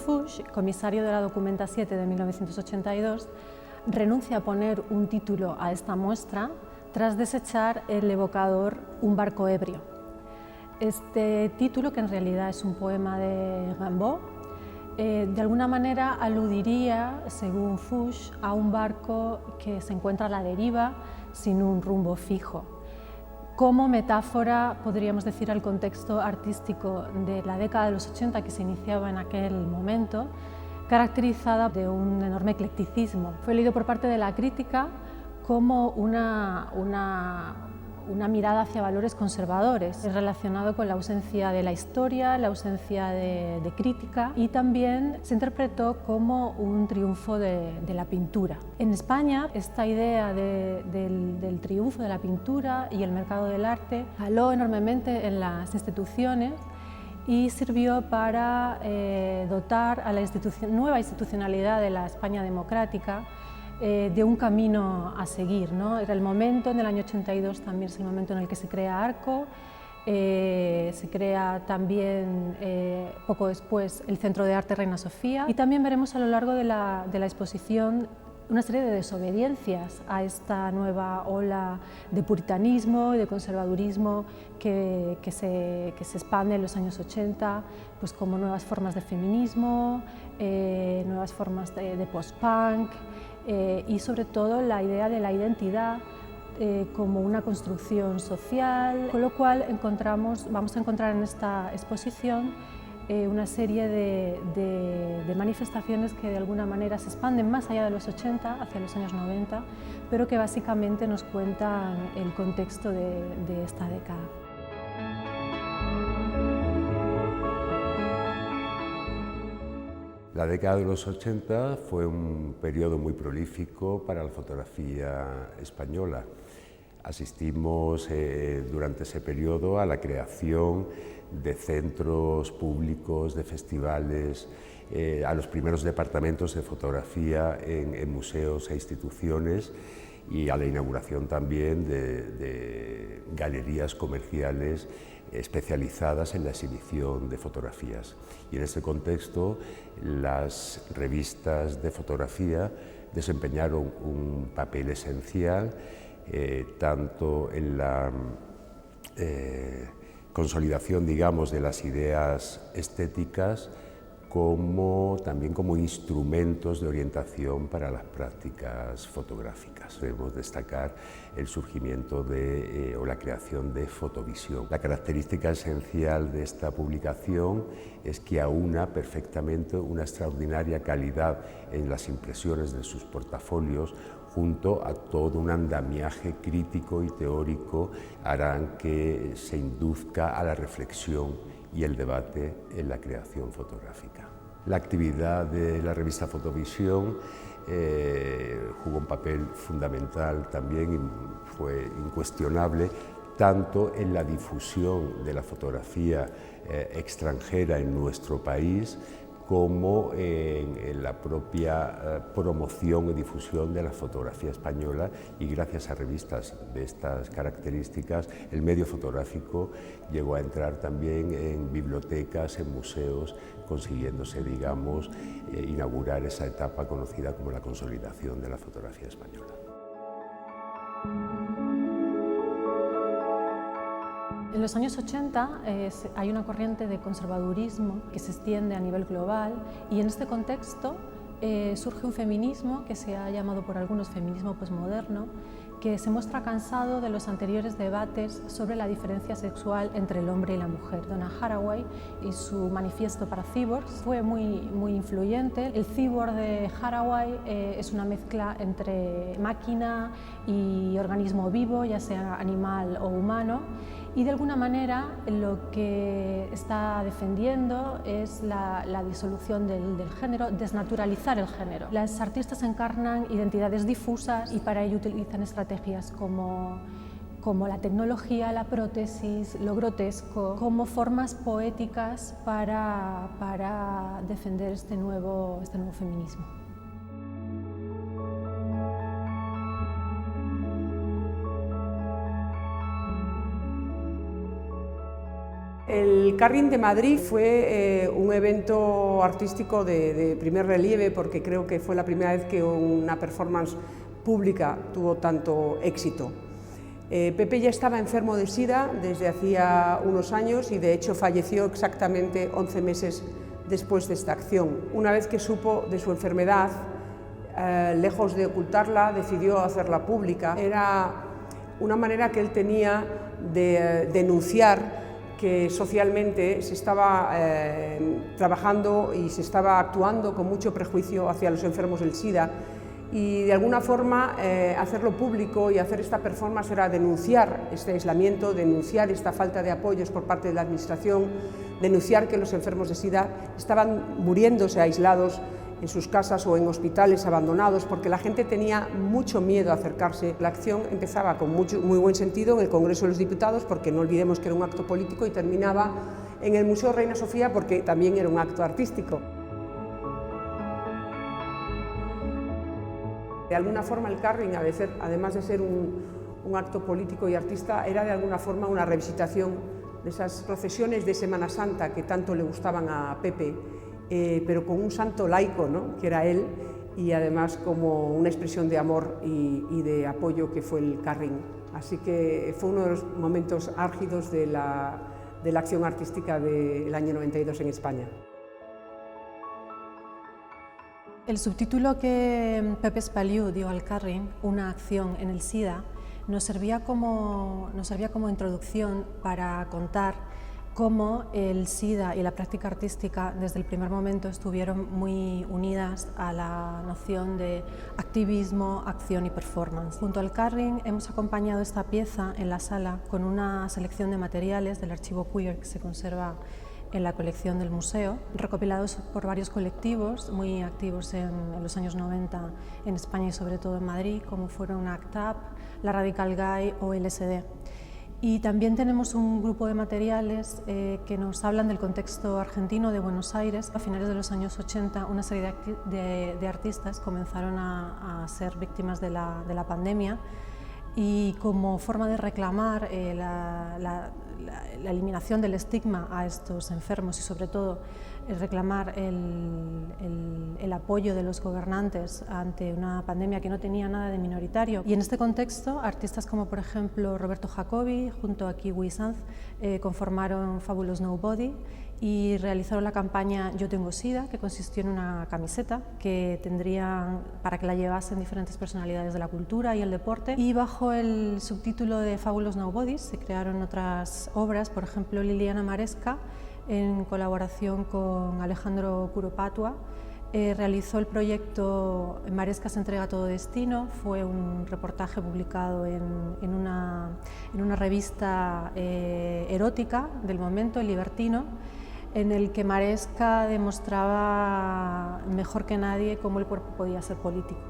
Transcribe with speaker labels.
Speaker 1: Fuchs, comisario de la Documenta 7 de 1982, renuncia a poner un título a esta muestra tras desechar el evocador Un barco ebrio. Este título, que en realidad es un poema de Rimbaud, de alguna manera aludiría, según Fuchs, a un barco que se encuentra a la deriva sin un rumbo fijo. Como metáfora, podríamos decir, al contexto artístico de la década de los 80 que se iniciaba en aquel momento, caracterizada de un enorme eclecticismo. Fue leído por parte de la crítica como una mirada hacia valores conservadores, relacionado con la ausencia de la historia, la ausencia de crítica, y también se interpretó como un triunfo de la pintura. En España, esta idea del triunfo de la pintura y el mercado del arte caló enormemente en las instituciones y sirvió para dotar a la nueva institucionalidad de la España democrática de un camino a seguir, ¿no? Era el momento, en el año 82 también es el momento en el que se crea Arco, se crea también poco después el Centro de Arte Reina Sofía, y también veremos a lo largo de la exposición una serie de desobediencias a esta nueva ola de puritanismo y de conservadurismo que se expande en los años 80, pues como nuevas formas de feminismo, nuevas formas de post-punk, y sobre todo la idea de la identidad como una construcción social, con lo cual vamos a encontrar en esta exposición una serie de manifestaciones que de alguna manera se expanden más allá de los 80, hacia los años 90, pero que básicamente nos cuentan el contexto de esta década.
Speaker 2: La década de los 80 fue un periodo muy prolífico para la fotografía española. Asistimos durante ese periodo a la creación de centros públicos, de festivales, a los primeros departamentos de fotografía en museos e instituciones, y a la inauguración también de galerías comerciales especializadas en la exhibición de fotografías. Y en este contexto, las revistas de fotografía desempeñaron un papel esencial tanto en la consolidación, digamos, de las ideas estéticas, como también como instrumentos de orientación para las prácticas fotográficas. Debemos destacar el surgimiento o la creación de Fotovisión. La característica esencial de esta publicación es que aúna perfectamente una extraordinaria calidad en las impresiones de sus portafolios, junto a todo un andamiaje crítico y teórico, harán que se induzca a la reflexión y el debate en la creación fotográfica. La actividad de la revista Fotovisión jugó un papel fundamental también y fue incuestionable, tanto en la difusión de la fotografía extranjera en nuestro país, como en la propia promoción y difusión de la fotografía española, y gracias a revistas de estas características el medio fotográfico llegó a entrar también en bibliotecas, en museos, consiguiéndose, digamos, inaugurar esa etapa conocida como la consolidación de la fotografía española.
Speaker 1: En los años 80 hay una corriente de conservadurismo que se extiende a nivel global, y en este contexto surge un feminismo que se ha llamado por algunos feminismo posmoderno, que se muestra cansado de los anteriores debates sobre la diferencia sexual entre el hombre y la mujer. Donna Haraway y su manifiesto para cyborgs fue muy influyente. El cyborg de Haraway es una mezcla entre máquina y organismo vivo, ya sea animal o humano, y de alguna manera lo que está defendiendo es la disolución del género, desnaturalizar el género. Las artistas encarnan identidades difusas y para ello utilizan estrategias como la tecnología, la prótesis, lo grotesco, como formas poéticas para defender este nuevo feminismo.
Speaker 3: El El Carring de Madrid fue un evento artístico de primer relieve, porque creo que fue la primera vez que una performance pública tuvo tanto éxito. Pepe ya estaba enfermo de SIDA desde hacía unos años y de hecho falleció exactamente 11 meses después de esta acción. Una vez que supo de su enfermedad, lejos de ocultarla, decidió hacerla pública. Era una manera que él tenía de denunciar que socialmente se estaba trabajando y se estaba actuando con mucho prejuicio hacia los enfermos del SIDA, y de alguna forma hacerlo público y hacer esta performance era denunciar este aislamiento, denunciar esta falta de apoyos por parte de la administración, denunciar que los enfermos de SIDA estaban muriéndose aislados en sus casas o en hospitales abandonados, porque la gente tenía mucho miedo a acercarse. La acción empezaba con muy buen sentido en el Congreso de los Diputados, porque no olvidemos que era un acto político, y terminaba en el Museo Reina Sofía, porque también era un acto artístico. De alguna forma el Carring, además de ser un acto político y artista, era de alguna forma una revisitación de esas procesiones de Semana Santa que tanto le gustaban a Pepe, pero con un santo laico, ¿no?, que era él, y además como una expresión de amor y de apoyo que fue el Carring. Así que fue uno de los momentos álgidos de la acción artística del año 92 en España.
Speaker 1: El subtítulo que Pepe Espaliu dio al Carring, Una acción en el SIDA, nos servía como introducción para contar cómo el SIDA y la práctica artística desde el primer momento estuvieron muy unidas a la noción de activismo, acción y performance. Junto al Carring hemos acompañado esta pieza en la sala con una selección de materiales del archivo queer que se conserva en la colección del museo, recopilados por varios colectivos muy activos en los años 90 en España y sobre todo en Madrid, como fueron ACT UP, la Radical Gay o LSD. Y también tenemos un grupo de materiales que nos hablan del contexto argentino de Buenos Aires. A finales de los años 80, una serie de artistas comenzaron a ser víctimas de la pandemia, y como forma de reclamar la eliminación del estigma a estos enfermos y sobre todo reclamar el apoyo de los gobernantes ante una pandemia que no tenía nada de minoritario. Y en este contexto, artistas como por ejemplo Roberto Jacobi junto a Kiwi Sanz conformaron Fabulous Nobody y realizaron la campaña Yo tengo SIDA, que consistió en una camiseta que tendrían para que la llevasen diferentes personalidades de la cultura y el deporte, y bajo el subtítulo de Fabulous Nobodies se crearon otras obras. Por ejemplo, Liliana Maresca, en colaboración con Alejandro Curopatua, realizó el proyecto Maresca se entrega a todo destino. Fue un reportaje publicado en una revista erótica del momento, El Libertino, en el que Maresca demostraba mejor que nadie cómo el cuerpo podía ser político.